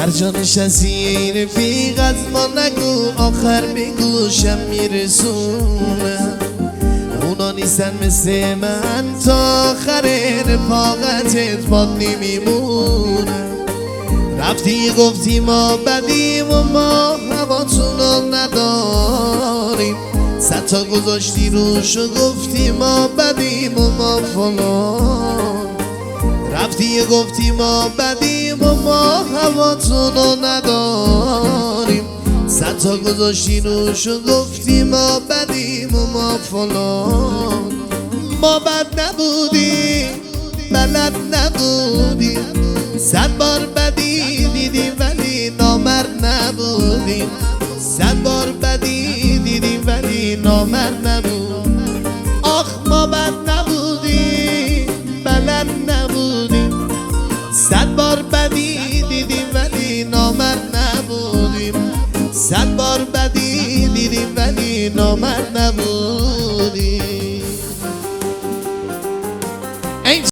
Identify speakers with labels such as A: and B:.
A: هر جا نشستی رفیق از ما نگو، آخر به گوشم میرسونه. اونا نیستن مثل من، تا آخر رفاقتت باد نمیمونه. رفتی گفتی ما بدیم و ما هواتونو نداریم، صد تا گذاشتی روش و گفتی ما بدیم و ما فلان. رفتی گفتی ما بدیم و ما هواتونو نداریم، صد تا گذاشتی روش و گفتی ما بدیم و ما فلان. ما بد نبودیم، بلد نبودیم، صد بار بدی دیدیم ولی نامرد نبودیم. صد بار بدی دیدیم ولی نامرد نبودیم. آخ ما بد نبودیم، بلد نبودیم، صد بار بدی دیدیم